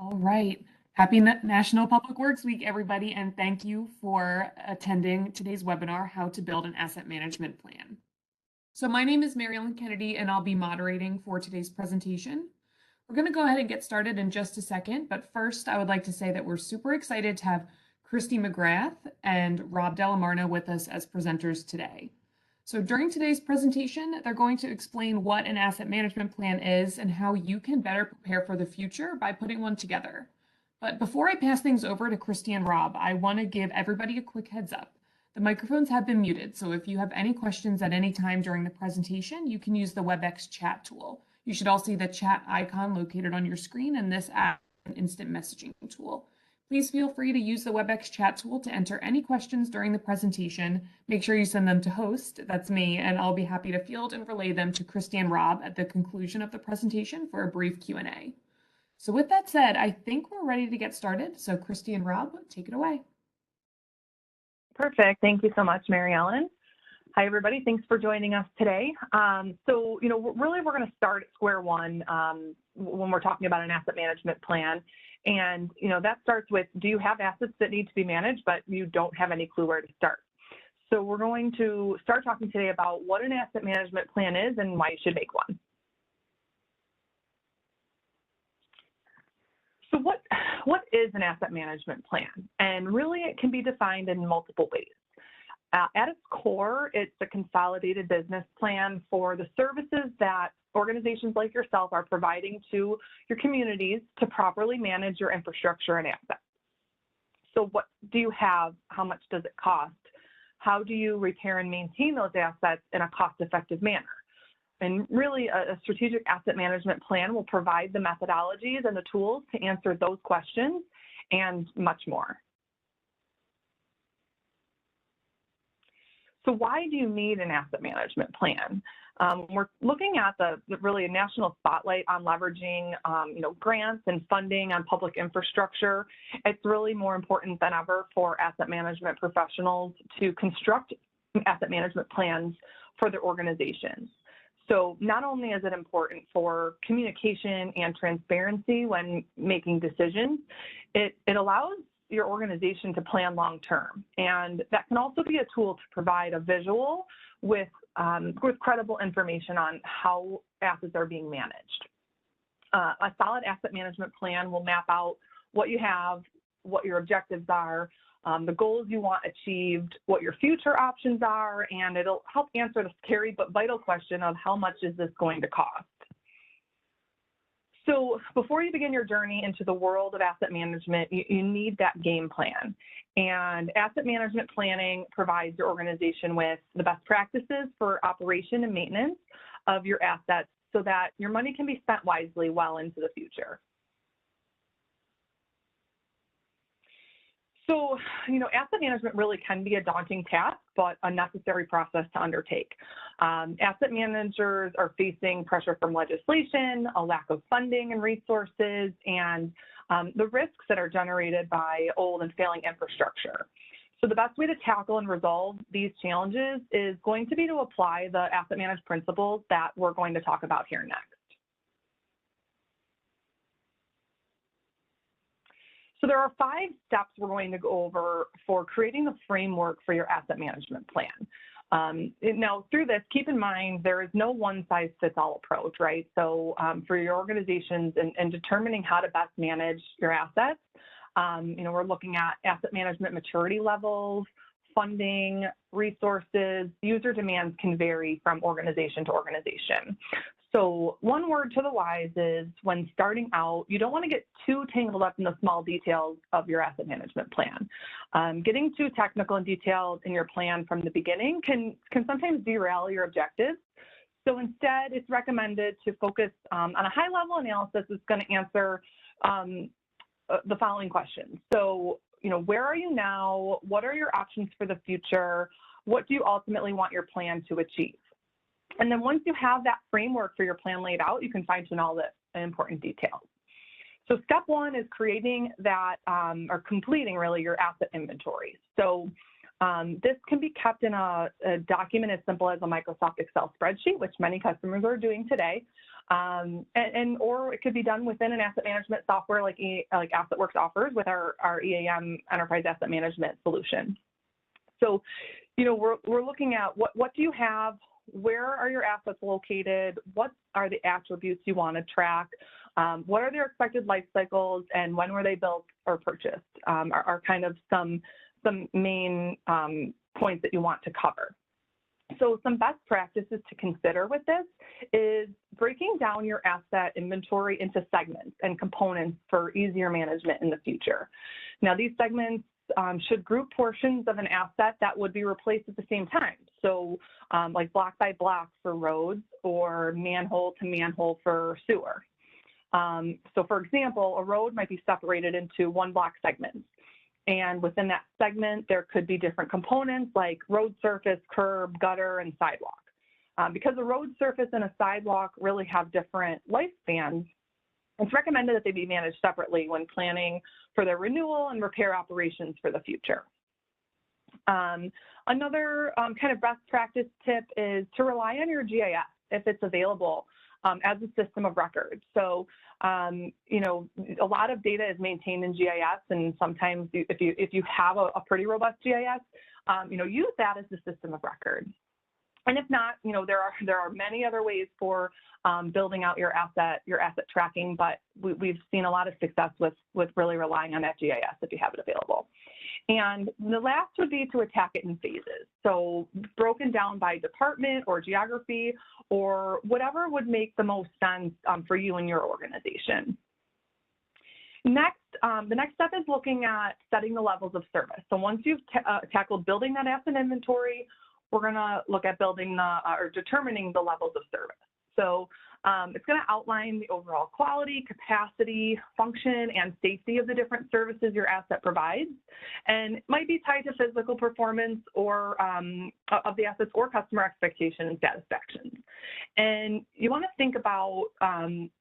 All right. Happy National Public Works Week, everybody, and thank you for attending today's webinar, How to Build an Asset Management Plan. So my name is Mary Ellen Kennedy, and I'll be moderating for today's presentation. We're going to go ahead and get started in just a second, but first I would like to say that we're super excited to have Christy McGrath and Rob Delamarna with us as presenters today. So during today's presentation, they're going to explain what an asset management plan is and how you can better prepare for the future by putting one together. But before I pass things over to Christy and Rob, I want to give everybody a quick heads up. The microphones have been muted, so if you have any questions at any time during the presentation, you can use the WebEx chat tool. You should all see the chat icon located on your screen, and this app is an instant messaging tool. Please feel free to use the WebEx chat tool to enter any questions during the presentation. Make sure you send them to host, that's me, and I'll be happy to field and relay them to Christy and Rob at the conclusion of the presentation for a brief Q&A. So with that said, I think we're ready to get started. So Christy and Rob, take it away. Perfect. Thank you so much, Mary Ellen. Hi, everybody. Thanks for joining us today. We're going to start at square one when we're talking about an asset management plan. And, that starts with, do you have assets that need to be managed, but you don't have any clue where to start? So we're going to start talking today about what an asset management plan is and why you should make one. So what is an asset management plan? And really, it can be defined in multiple ways. At its core, it's a consolidated business plan for the services that organizations like yourself are providing to your communities to properly manage your infrastructure and assets. So what do you have? How much does it cost? How do you repair and maintain those assets in a cost-effective manner? And really, a strategic asset management plan will provide the methodologies and the tools to answer those questions and much more. So why do you need an asset management plan? We're looking at really a national spotlight on leveraging grants and funding on public infrastructure. It's really more important than ever for asset management professionals to construct asset management plans for their organizations. So not only is it important for communication and transparency when making decisions, it allows your organization to plan long-term. And that can also be a tool to provide a visual with credible information on how assets are being managed. A solid asset management plan will map out what you have, what your objectives are, the goals you want achieved, what your future options are, and it'll help answer the scary but vital question of how much is this going to cost. So before you begin your journey into the world of asset management, you need that game plan. And asset management planning provides your organization with the best practices for operation and maintenance of your assets so that your money can be spent wisely well into the future. So, asset management really can be a daunting task, but a necessary process to undertake. Asset managers are facing pressure from legislation, a lack of funding and resources, and the risks that are generated by old and failing infrastructure. So the best way to tackle and resolve these challenges is going to be to apply the asset management principles that we're going to talk about here next. So there are 5 steps we're going to go over for creating the framework for your asset management plan. Now, through this, keep in mind there is no one-size-fits-all approach, right? So for your organizations and determining how to best manage your assets, we're looking at asset management maturity levels, funding, resources. User demands can vary from organization to organization. So one word to the wise is when starting out, you don't want to get too tangled up in the small details of your asset management plan. Getting too technical and detailed in your plan from the beginning can sometimes derail your objectives. So instead, it's recommended to focus on a high-level analysis that's going to answer the following questions. So, where are you now? What are your options for the future? What do you ultimately want your plan to achieve? And then once you have that framework for your plan laid out, you can fine-tune all the important details. So step 1 is creating that or completing really your asset inventory. So this can be kept in a document as simple as a Microsoft Excel spreadsheet, which many customers are doing today. Or it could be done within an asset management software like AssetWorks offers with our EAM Enterprise Asset Management solution. So, we're looking at what do you have, where are your assets located, what are the attributes you want to track, what are their expected life cycles, and when were they built or purchased are kind of some main points that you want to cover. So some best practices to consider with this is breaking down your asset inventory into segments and components for easier management in the future. Now, these segments should group portions of an asset that would be replaced at the same time. So like block by block for roads or manhole to manhole for sewer. So for example, a road might be separated into one block segment. And within that segment, there could be different components like road surface, curb, gutter, and sidewalk. Because the road surface and a sidewalk really have different lifespans, it's recommended that they be managed separately when planning for their renewal and repair operations for the future. Another kind of best practice tip is to rely on your GIS if it's available as a system of record. So, a lot of data is maintained in GIS, and sometimes if you have a pretty robust GIS, use that as the system of record. And if not, there are many other ways for building out your asset tracking, but we've seen a lot of success with really relying on that GIS if you have it available. And the last would be to attack it in phases. So broken down by department or geography or whatever would make the most sense for you and your organization. Next, the next step is looking at setting the levels of service. So once you've tackled building that asset inventory, we're going to look at building or determining the levels of service. So it's going to outline the overall quality, capacity, function, and safety of the different services your asset provides. And it might be tied to physical performance or of the assets or customer expectation and satisfaction. And you want to think about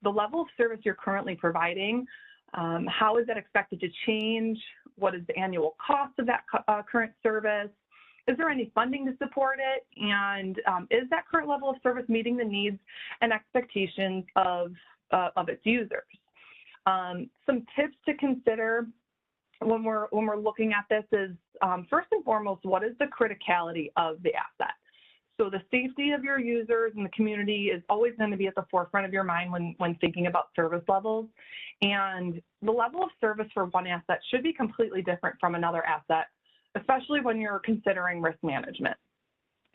the level of service you're currently providing. How is that expected to change? What is the annual cost of that current service? Is there any funding to support it? And is that current level of service meeting the needs and expectations of its users? Some tips to consider when we're looking at this is, first and foremost, what is the criticality of the asset? So the safety of your users and the community is always going to be at the forefront of your mind when thinking about service levels. And the level of service for one asset should be completely different from another asset, especially when you're considering risk management.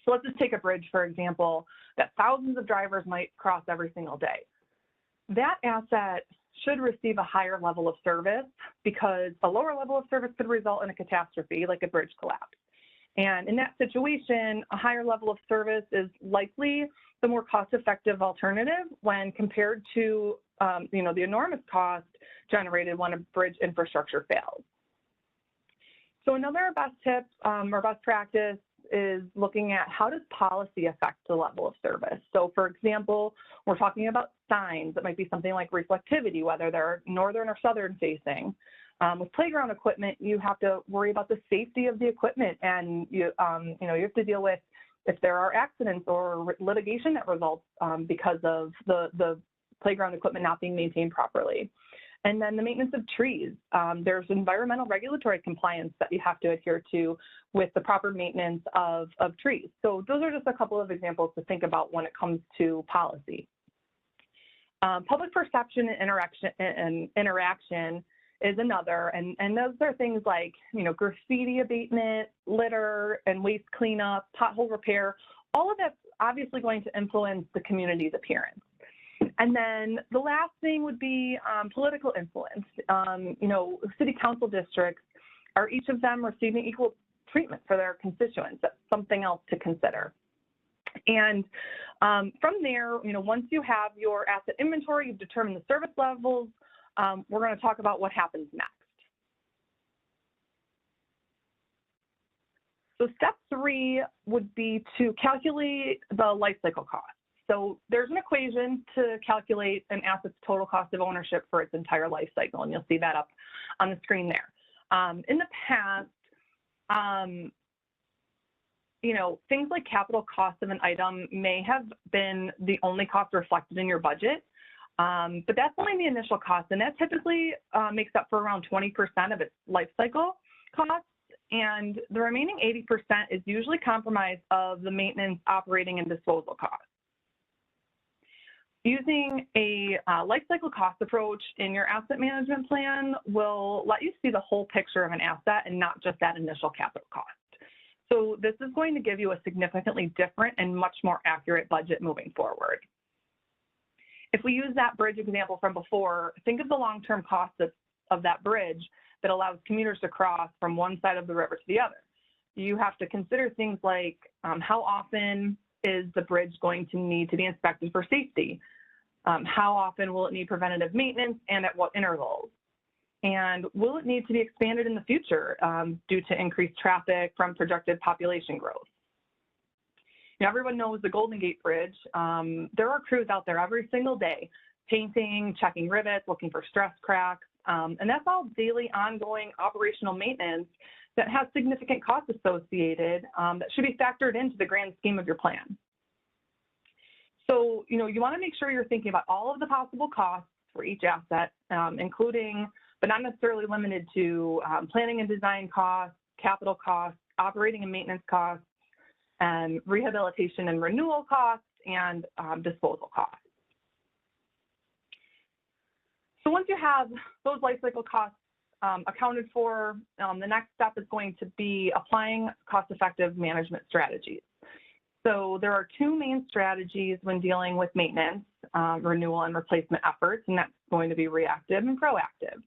So let's just take a bridge, for example, that thousands of drivers might cross every single day. That asset should receive a higher level of service because a lower level of service could result in a catastrophe like a bridge collapse. And in that situation, a higher level of service is likely the more cost-effective alternative when compared to the enormous cost generated when a bridge infrastructure fails. So another best tip or best practice is looking at how does policy affect the level of service. So for example, we're talking about signs that might be something like reflectivity, whether they're northern or southern facing. With playground equipment, you have to worry about the safety of the equipment, and you have to deal with if there are accidents or litigation that results because of the playground equipment not being maintained properly. And then the maintenance of trees. There's environmental regulatory compliance that you have to adhere to with the proper maintenance of trees. So those are just a couple of examples to think about when it comes to policy. Public perception and interaction is another, and those are things like, graffiti abatement, litter and waste cleanup, pothole repair. All of that's obviously going to influence the community's appearance. And then the last thing would be political influence. City council districts, are each of them receiving equal treatment for their constituents? That's something else to consider. And from there, once you have your asset inventory, you've determined the service levels, we're going to talk about what happens next. So step 3 would be to calculate the lifecycle cost. So there's an equation to calculate an asset's total cost of ownership for its entire life cycle, and you'll see that up on the screen there. In the past, things like capital cost of an item may have been the only cost reflected in your budget, but that's only the initial cost, and that typically makes up for around 20% of its life cycle costs, and the remaining 80% is usually comprised of the maintenance, operating, and disposal costs. Using a life cycle cost approach in your asset management plan will let you see the whole picture of an asset and not just that initial capital cost. So this is going to give you a significantly different and much more accurate budget moving forward. If we use that bridge example from before, think of the long-term cost of that bridge that allows commuters to cross from one side of the river to the other. You have to consider things like how often is the bridge going to need to be inspected for safety? How often will it need preventative maintenance and at what intervals? And will it need to be expanded in the future due to increased traffic from projected population growth? Everyone knows the Golden Gate Bridge. There are crews out there every single day, painting, checking rivets, looking for stress cracks, and that's all daily ongoing operational maintenance that has significant costs associated that should be factored into the grand scheme of your plan. So, you want to make sure you're thinking about all of the possible costs for each asset, including, but not necessarily limited to, planning and design costs, capital costs, operating and maintenance costs, and rehabilitation and renewal costs, and disposal costs. So once you have those life cycle costs accounted for, the next step is going to be applying cost-effective management strategies. So there are two main strategies when dealing with maintenance, renewal, and replacement efforts, and that's going to be reactive and proactive.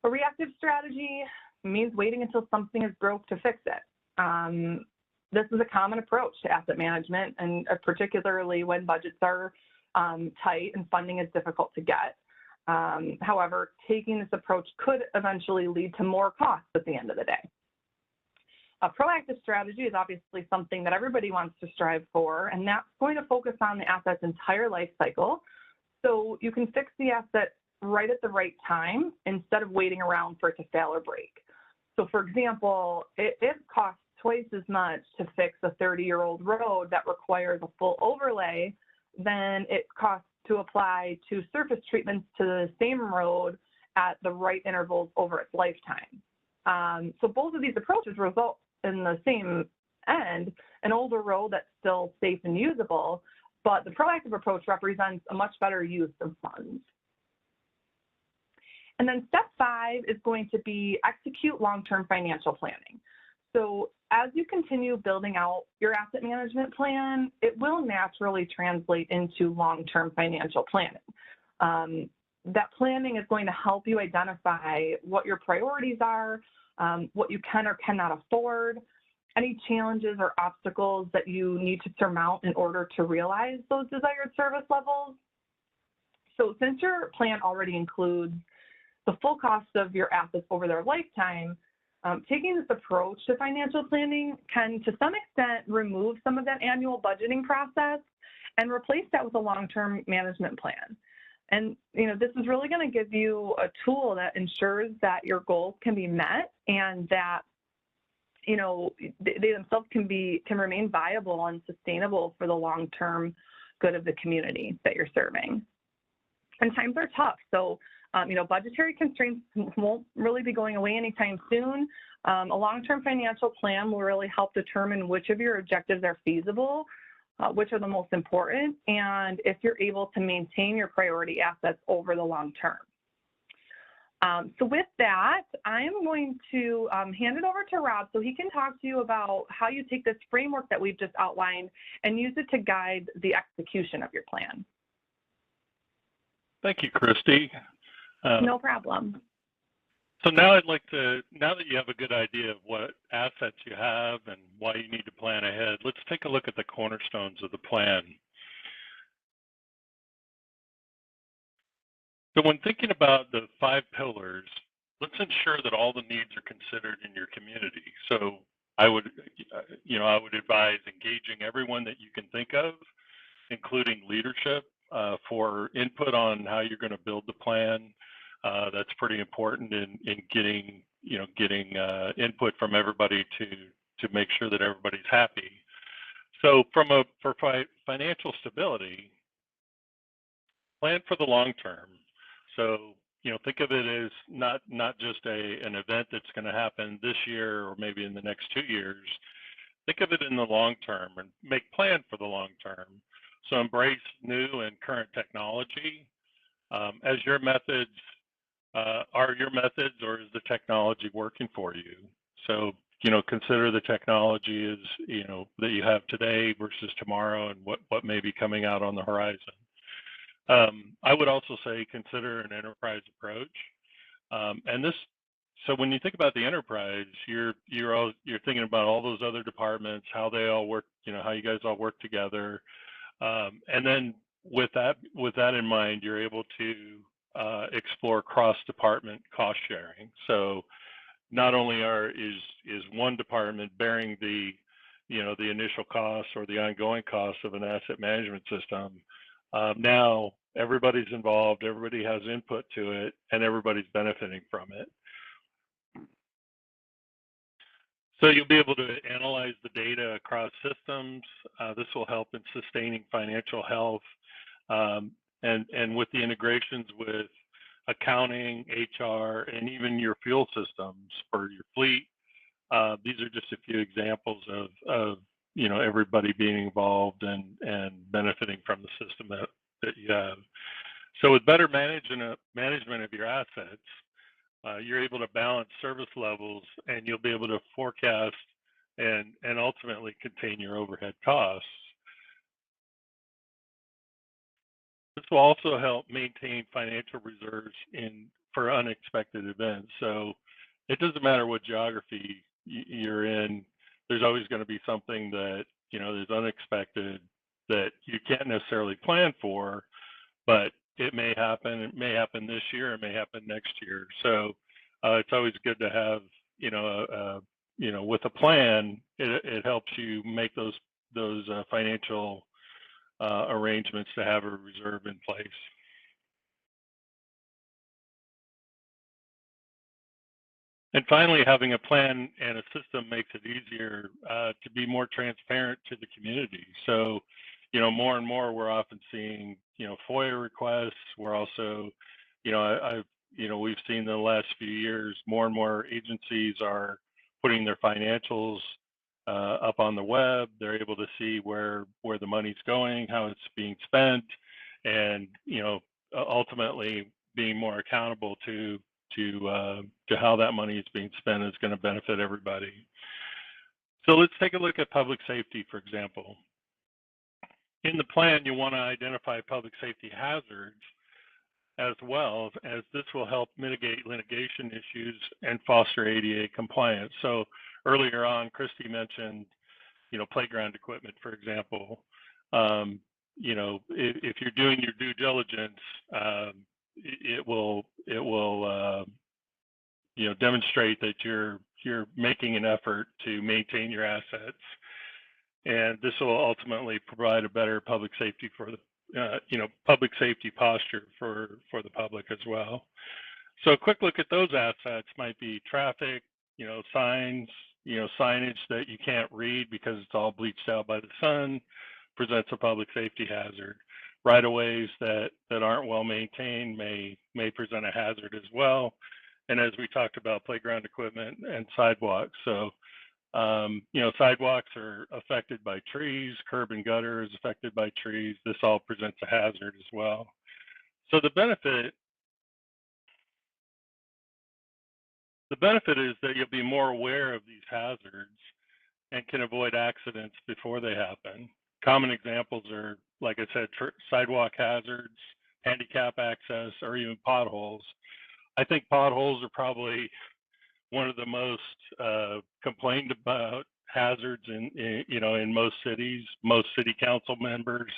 A reactive strategy means waiting until something is broke to fix it. This is a common approach to asset management, and particularly when budgets are tight and funding is difficult to get. However, taking this approach could eventually lead to more costs at the end of the day. A proactive strategy is obviously something that everybody wants to strive for, and that's going to focus on the asset's entire life cycle, so you can fix the asset right at the right time instead of waiting around for it to fail or break. So for example, it costs twice as much to fix a 30-year-old road that requires a full overlay than it costs to apply to surface treatments to the same road at the right intervals over its lifetime. So both of these approaches result in the same end, an older road that's still safe and usable, but the proactive approach represents a much better use of funds. And then step 5 is going to be execute long-term financial planning. So as you continue building out your asset management plan, it will naturally translate into long-term financial planning. That planning is going to help you identify what your priorities are, what you can or cannot afford, any challenges or obstacles that you need to surmount in order to realize those desired service levels. So since your plan already includes the full cost of your assets over their lifetime, taking this approach to financial planning can, to some extent, remove some of that annual budgeting process and replace that with a long-term management plan. And, this is really going to give you a tool that ensures that your goals can be met and that, they themselves can remain viable and sustainable for the long-term good of the community that you're serving. And times are tough, so budgetary constraints won't really be going away anytime soon. A long-term financial plan will really help determine which of your objectives are feasible, which are the most important, and if you're able to maintain your priority assets over the long term. So with that, I'm going to hand it over to Rob so he can talk to you about how you take this framework that we've just outlined and use it to guide the execution of your plan. Thank you, Christy. No problem. So now I'd like to, now that you have a good idea of what assets you have and why you need to plan ahead, let's take a look at the cornerstones of the plan. So when thinking about the 5 pillars, let's ensure that all the needs are considered in your community. So I would advise engaging everyone that you can think of, including leadership, for input on how you're going to build the plan. That's pretty important in getting input from everybody make sure that everybody's happy. So for financial stability, plan for the long term. So, think of it as not just an event that's going to happen this year or maybe in the next 2 years. Think of it in the long term and make plan for the long term. So embrace new and current technology. As your methods, are your methods, or is the technology working for you? So, consider the technology is, that you have today versus tomorrow and what may be coming out on the horizon. I would also say consider an enterprise approach. So when you think about the enterprise, you're thinking about all those other departments, how they all work, how you guys all work together. And then with that in mind, you're able to explore cross-department cost sharing. So not only is one department bearing the initial costs or the ongoing costs of an asset management system, now everybody's involved, everybody has input to it, and everybody's benefiting from it. So you'll be able to analyze the data across systems. This will help in sustaining financial health, and with the integrations with accounting, HR, and even your fuel systems for your fleet. These are just a few examples of everybody being involved and benefiting from the system that you have. So with better management of your assets, you're able to balance service levels, and you'll be able to forecast and ultimately contain your overhead costs. This will also help maintain financial reserves for unexpected events. So it doesn't matter what geography you're in, there's always going to be something that is unexpected that you can't necessarily plan for, but it may happen. It may happen this year. It may happen next year. So it's always good to have with a plan. It helps you make those financial arrangements to have a reserve in place. And finally, having a plan and a system makes it easier to be more transparent to the community. So, more and more we're often seeing, FOIA requests. We're also, we've seen in the last few years, more and more agencies are putting their financials up on the web. They're able to see where the money's going, how it's being spent, and ultimately being more accountable to how that money is being spent is going to benefit everybody. So let's take a look at public safety, for example. In the plan, you want to identify public safety hazards as well, as this will help mitigate litigation issues and foster ADA compliance. So earlier on, Christy mentioned, playground equipment, for example. If you're doing your due diligence, it will demonstrate that you're making an effort to maintain your assets, and this will ultimately provide a better public safety for the public safety posture for the public as well. So a quick look at those assets might be traffic, signs, signage that you can't read because it's all bleached out by the sun, presents a public safety hazard. Right-of-ways that aren't well maintained may present a hazard as well. And as we talked about, playground equipment and sidewalks. So, sidewalks are affected by trees, curb and gutter is affected by trees. This all presents a hazard as well. So the benefit is that you'll be more aware of these hazards and can avoid accidents before they happen. Common examples are, like I said, sidewalk hazards, handicap access, or even potholes. I think potholes are probably one of the most complained about hazards in most cities. Most city council members,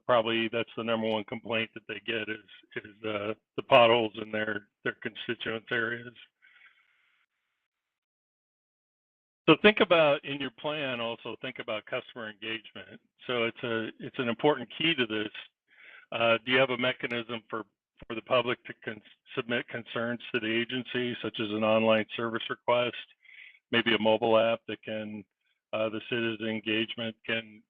probably that's the number one complaint that they get is the potholes in their constituent areas. So think about, in your plan, also think about customer engagement. So it's an important key to this. Do you have a mechanism for the public to submit concerns to the agency, such as an online service request? maybe a mobile app that can the citizen engagement can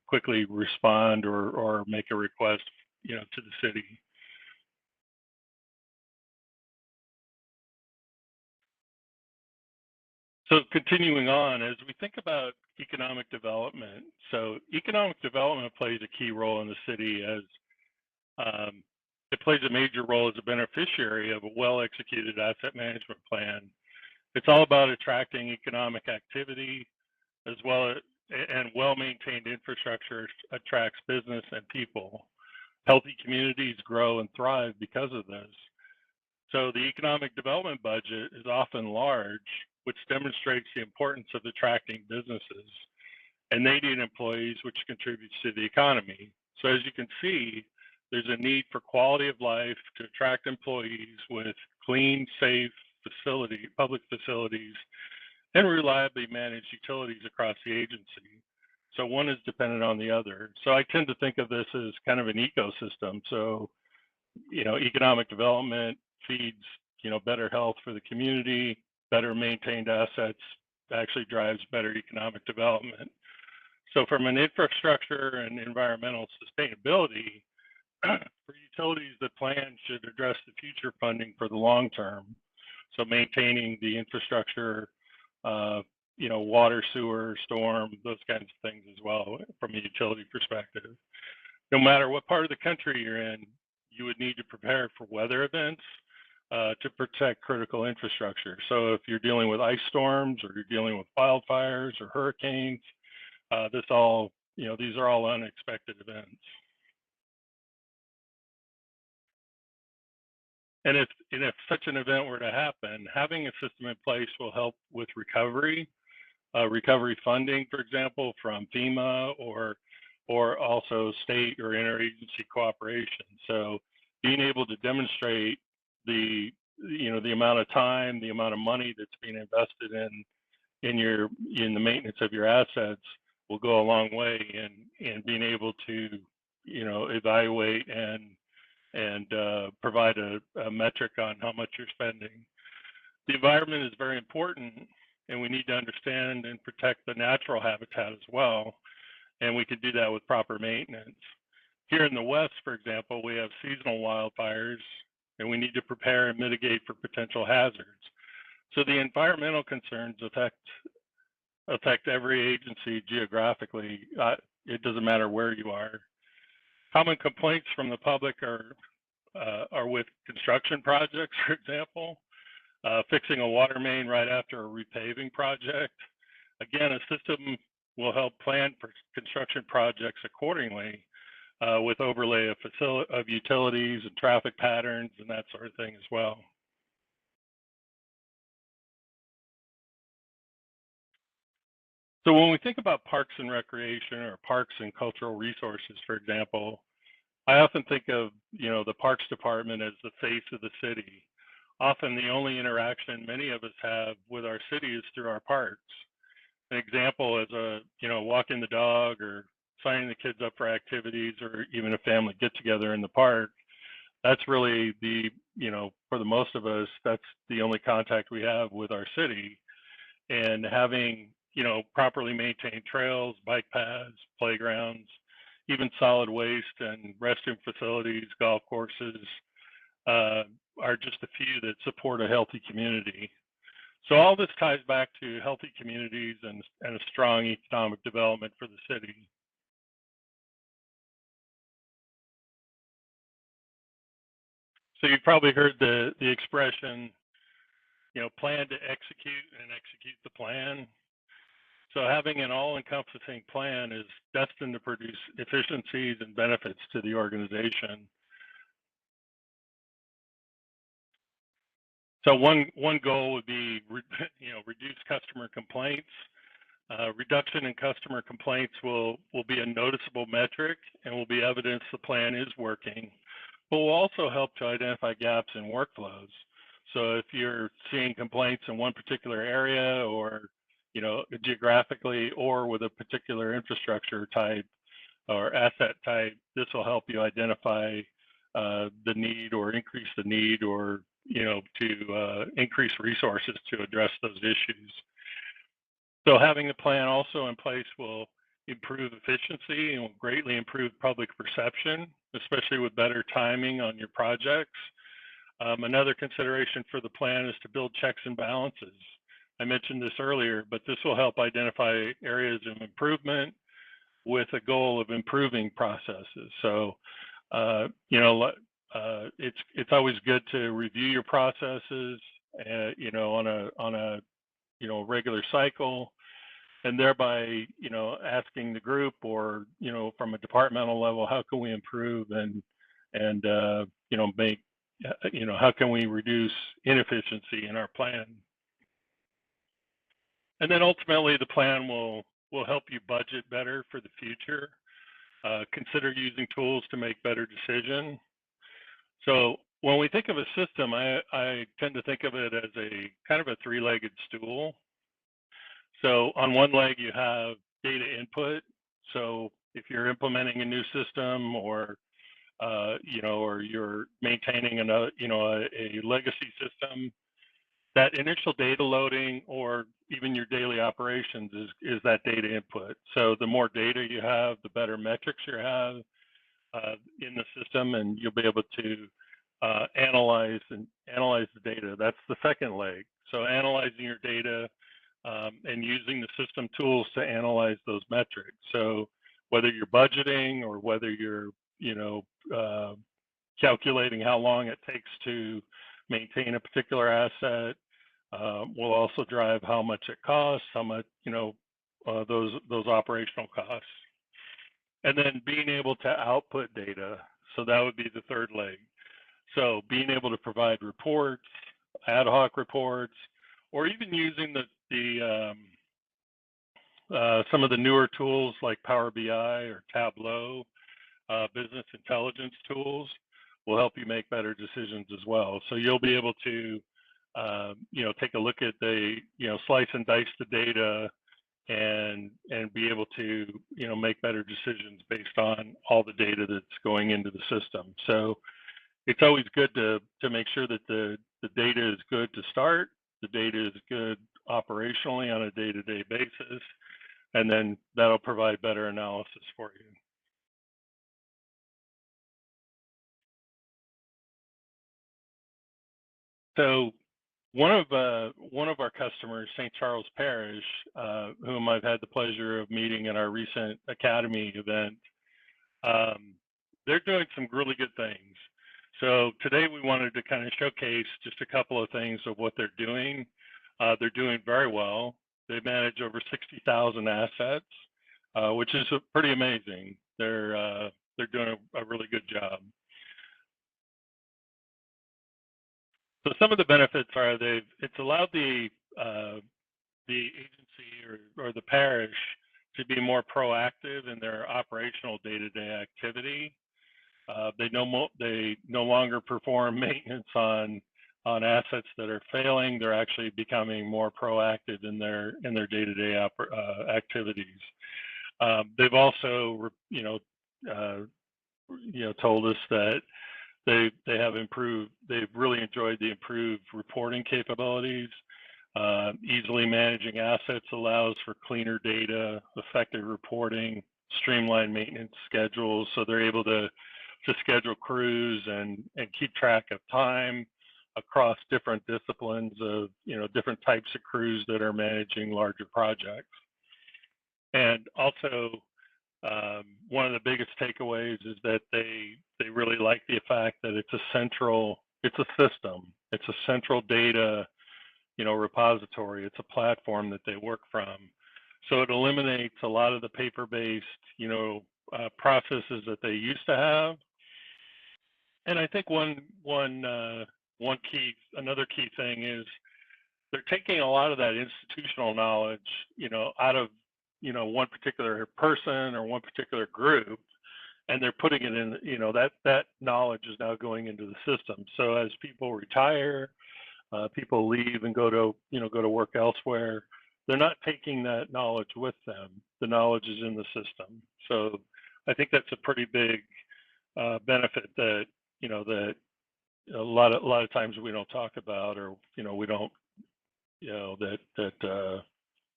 quickly respond or make a request to the city. So continuing on, as we think about economic development, so economic development plays a key role in the city as it plays a major role as a beneficiary of a well-executed asset management plan. It's all about attracting economic activity as well as and well-maintained infrastructure attracts business and people. Healthy communities grow and thrive because of this. So the economic development budget is often large, which demonstrates the importance of attracting businesses. And they need employees, which contributes to the economy. So as you can see, there's a need for quality of life to attract employees with clean, safe public facilities, and reliably managed utilities across the agency. So one is dependent on the other. So I tend to think of this as kind of an ecosystem. So, economic development feeds, better health for the community, better maintained assets actually drives better economic development. So from an infrastructure and environmental sustainability, for utilities, the plan should address the future funding for the long term. So maintaining the infrastructure, water, sewer, storm, those kinds of things as well from a utility perspective. No matter what part of the country you're in, you would need to prepare for weather events to protect critical infrastructure. So if you're dealing with ice storms or you're dealing with wildfires or hurricanes, these are all unexpected events. And if such an event were to happen, having a system in place will help with recovery funding, for example, from FEMA or also state or interagency cooperation. So being able to demonstrate the amount of time, the amount of money that's being invested in the maintenance of your assets will go a long way in being able to evaluate and provide a metric on how much you're spending. The environment is very important, and we need to understand and protect the natural habitat as well. And we can do that with proper maintenance. Here in the West, for example, we have seasonal wildfires, and we need to prepare and mitigate for potential hazards. So the environmental concerns affect every agency geographically. It doesn't matter where you are. Common complaints from the public are with construction projects, for example, fixing a water main right after a repaving project. Again, a system will help plan for construction projects accordingly with overlay of utilities and traffic patterns and that sort of thing as well. So when we think about parks and recreation or parks and cultural resources, for example, I often think of, the Parks Department as the face of the city. Often the only interaction many of us have with our city is through our parks. An example is walking the dog or signing the kids up for activities or even a family get together in the park. That's really for the most of us, that's the only contact we have with our city. And having, properly maintained trails, bike paths, playgrounds, even solid waste and restroom facilities, golf courses are just a few that support a healthy community. So all this ties back to healthy communities and a strong economic development for the city. So you've probably heard the expression, plan to execute and execute the plan. So having an all-encompassing plan is destined to produce efficiencies and benefits to the organization. So one goal would be, reduce customer complaints. Reduction in customer complaints will be a noticeable metric and will be evidence the plan is working, but will also help to identify gaps in workflows. So if you're seeing complaints in one particular area or, geographically or with a particular infrastructure type or asset type, this will help you identify the need or increase the need or to increase resources to address those issues. So having the plan also in place will improve efficiency and will greatly improve public perception, especially with better timing on your projects. Another consideration for the plan is to build checks and balances. I mentioned this earlier, but this will help identify areas of improvement with a goal of improving processes. So, it's always good to review your processes, on a regular cycle, and thereby, asking the group or, from a departmental level, how can we improve and make, how can we reduce inefficiency in our plan? And then ultimately the plan will help you budget better for the future. Consider using tools to make better decisions. So when we think of a system, I tend to think of it as a kind of a three-legged stool. So on one leg you have data input. So if you're implementing a new system or or you're maintaining another, a legacy system, that initial data loading or even your daily operations is that data input. So the more data you have, the better metrics you have in the system, and you'll be able to analyze the data. That's the second leg. So analyzing your data and using the system tools to analyze those metrics. So whether you're budgeting or whether you're calculating how long it takes to maintain a particular asset, will also drive how much it costs, how much those operational costs, and then being able to output data. So that would be the third leg. So being able to provide reports, ad hoc reports, or even using some of the newer tools like Power BI or Tableau, business intelligence tools will help you make better decisions as well. So you'll be able to, take a look at the, slice and dice the data and be able to, make better decisions based on all the data that's going into the system. So it's always good to make sure that the data is good to start, the data is good operationally on a day-to-day basis, and then that'll provide better analysis for you. So one of our customers, St. Charles Parish, whom I've had the pleasure of meeting in our recent Academy event, they're doing some really good things. So today we wanted to kind of showcase just a couple of things of what they're doing. They're doing very well. They manage over 60,000 assets, which is pretty amazing. They're doing a really good job. So some of the benefits are it's allowed the agency or the parish to be more proactive in their operational day-to-day activity. They no longer perform maintenance on assets that are failing. They're actually becoming more proactive in their day-to-day activities. They've also told us that they've really enjoyed the improved reporting capabilities. Easily managing assets allows for cleaner data, effective reporting, streamlined maintenance schedules. So they're able to schedule crews and keep track of time across different disciplines of, different types of crews that are managing larger projects. And also, one of the biggest takeaways is that they really like the fact that it's a system, it's a central data, repository. It's a platform that they work from. So it eliminates a lot of the paper-based, processes that they used to have. And I think another key thing is they're taking a lot of that institutional knowledge, out of, one particular person or one particular group, and they're putting it in, that knowledge is now going into the system. So as people retire, people leave and go to work elsewhere, they're not taking that knowledge with them. The knowledge is in the system. So I think that's a pretty big benefit that, that lot of times we don't talk about, or we don't, that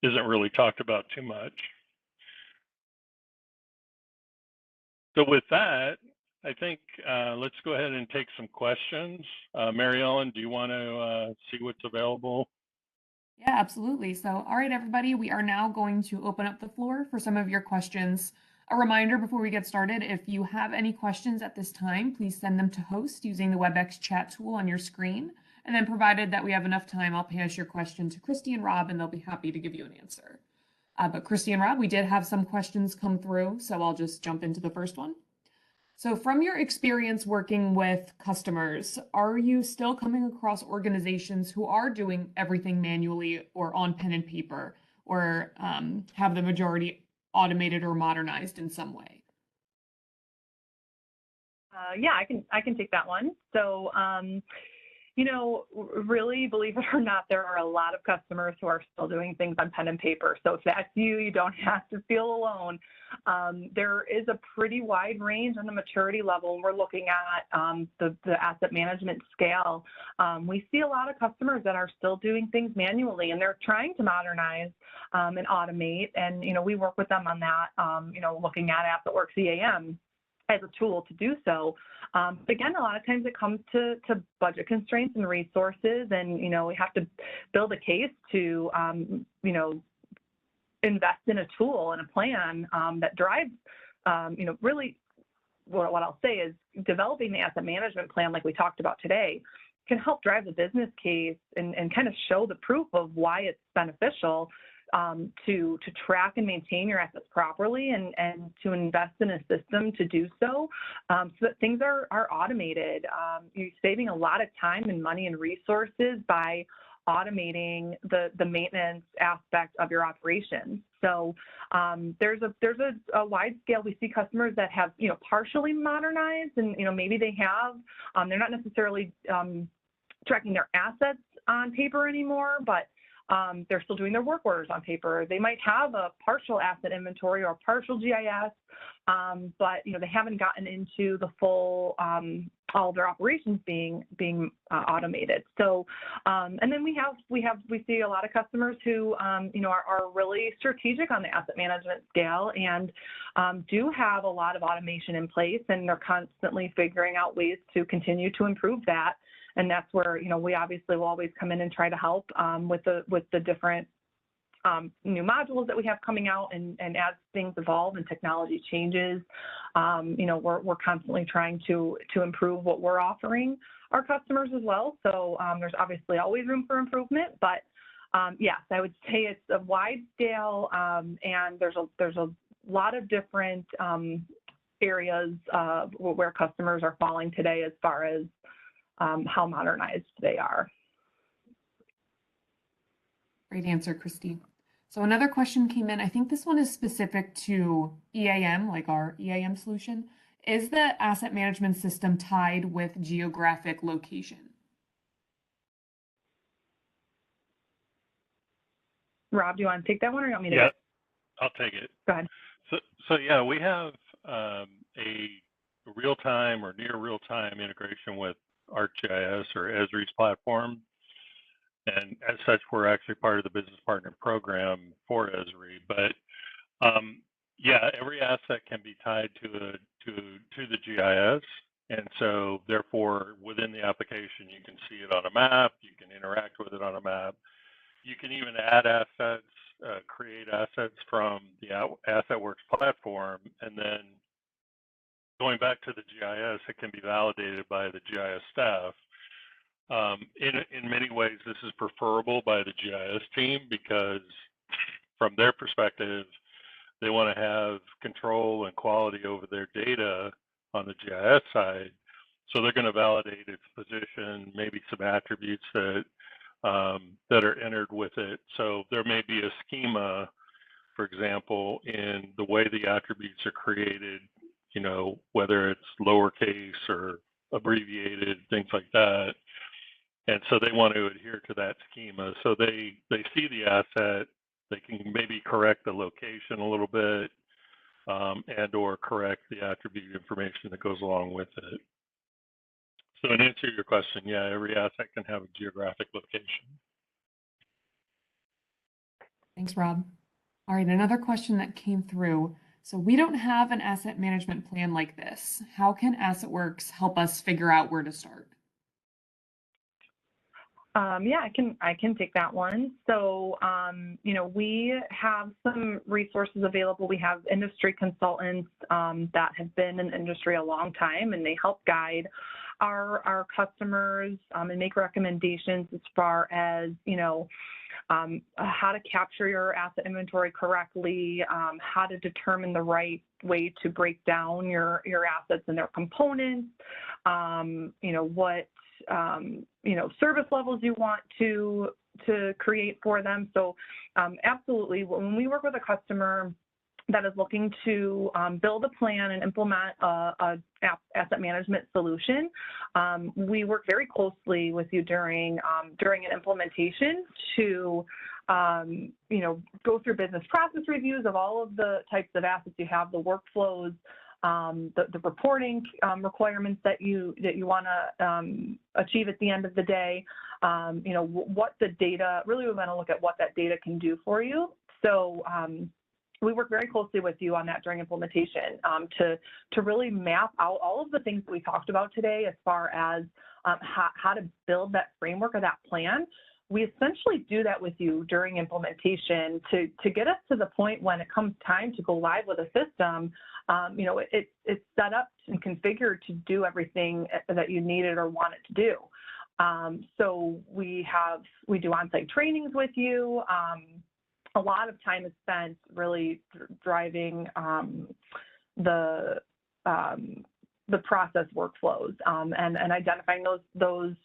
isn't really talked about too much. So with that, I think let's go ahead and take some questions. Mary Ellen, do you want to see what's available? Yeah, absolutely. So, all right, everybody, we are now going to open up the floor for some of your questions. A reminder before we get started, if you have any questions at this time, please send them to host using the WebEx chat tool on your screen. And then provided that we have enough time, I'll pass your question to Christy and Rob, and they'll be happy to give you an answer. But Christy and Rob, we did have some questions come through, so I'll just jump into the first one. So from your experience working with customers, are you still coming across organizations who are doing everything manually or on pen and paper, or have the majority automated or modernized in some way? Yeah, I can take that one. So, really, believe it or not, there are a lot of customers who are still doing things on pen and paper. So if that's you, you don't have to feel alone. There is a pretty wide range on the maturity level when we're looking at the asset management scale. We see a lot of customers that are still doing things manually, and they're trying to modernize and automate. And, we work with them on that, looking at AssetWorks EAM as a tool to do so. But again, a lot of times it comes to budget constraints and resources, and, we have to build a case to, invest in a tool and a plan that drives, really what I'll say is developing the asset management plan like we talked about today can help drive the business case and kind of show the proof of why it's beneficial to track and maintain your assets properly and to invest in a system to do so, so that things are automated. You're saving a lot of time and money and resources by automating the maintenance aspect of your operations. So there's a wide scale. We see customers that have, partially modernized, and, maybe they have, they're not necessarily tracking their assets on paper anymore, but they're still doing their work orders on paper. They might have a partial asset inventory or partial GIS, but they haven't gotten into the full all of their operations being automated. So, and then we see a lot of customers who are really strategic on the asset management scale and do have a lot of automation in place, and they're constantly figuring out ways to continue to improve that. And that's where, we obviously will always come in and try to help with the different new modules that we have coming out, and as things evolve and technology changes, we're constantly trying to improve what we're offering our customers as well. So there's obviously always room for improvement, but yes, I would say it's a wide scale, and there's a lot of different areas where customers are falling today as far as how modernized they are. Great answer, Christy. So another question came in. I think this one is specific to EAM, like our EAM solution. Is the asset management system tied with geographic location? Rob, do you want to take that one, or you want me to? Yeah, I'll take it. Go ahead. So yeah, we have a real-time or near real-time integration with ArcGIS or Esri's platform. And as such, we're actually part of the business partner program for Esri. But yeah, every asset can be tied to the GIS, and so therefore within the application you can see it on a map, you can interact with it on a map, you can even add assets, create assets from the AssetWorks platform, and then going back to the GIS, it can be validated by the GIS staff. In many ways, this is preferable by the GIS team because from their perspective, they want to have control and quality over their data on the GIS side. So they're going to validate its position, maybe some attributes that are entered with it. So there may be a schema, for example, in the way the attributes are created, whether it's lowercase or abbreviated, things like that. And so they want to adhere to that schema. So they see the asset, they can maybe correct the location a little bit, and or correct the attribute information that goes along with it. So in answer to your question, yeah, every asset can have a geographic location. Thanks, Rob. All right, another question that came through. So we don't have an asset management plan like this. How can AssetWorks help us figure out where to start? Yeah, I can take that one. So, you know, we have some resources available. We have industry consultants that have been in the industry a long time, and they help guide our customers and make recommendations as far as, you know, how to capture your asset inventory correctly, how to determine the right way to break down your assets and their components, you know, what you know, service levels you want to create for them. So absolutely, when we work with a customer that is looking to build a plan and implement a asset management solution, we work very closely with you during an implementation to you know, go through business process reviews of all of the types of assets you have, the workflows, the reporting requirements that you want to achieve at the end of the day. You know, what the data, really we want to look at what that data can do for you. So we work very closely with you on that during implementation to really map out all of the things that we talked about today as far as how to build that framework or that plan. We essentially do that with you during implementation to get us to the point when it comes time to go live with a system, you know, it's set up and configured to do everything that you need it or want it to do. So we do on-site trainings with you. A lot of time is spent really driving the process workflows and identifying those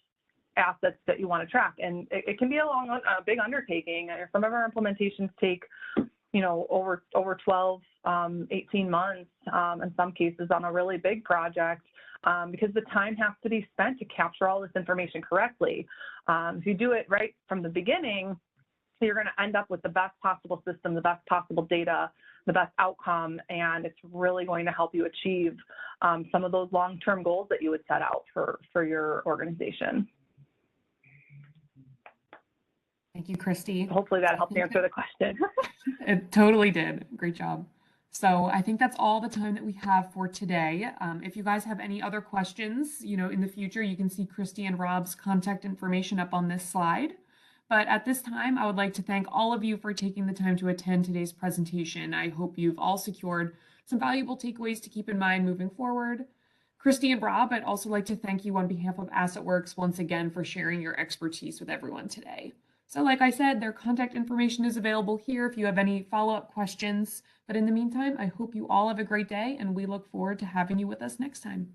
assets that you want to track. And it can be a big undertaking. Some of our implementations take, you know, over 12, 18 months, in some cases on a really big project, because the time has to be spent to capture all this information correctly. If you do it right from the beginning, you're going to end up with the best possible system, the best possible data, the best outcome, and it's really going to help you achieve some of those long-term goals that you would set out for your organization. Thank you, Christy. Hopefully that helped answer the question. It totally did. Great job. So I think that's all the time that we have for today. If you guys have any other questions, you know, in the future, you can see Christy and Rob's contact information up on this slide. But at this time, I would like to thank all of you for taking the time to attend today's presentation. I hope you've all secured some valuable takeaways to keep in mind moving forward. Christy and Rob, I'd also like to thank you on behalf of AssetWorks once again for sharing your expertise with everyone today. So like I said, their contact information is available here if you have any follow-up questions. But in the meantime, I hope you all have a great day and we look forward to having you with us next time.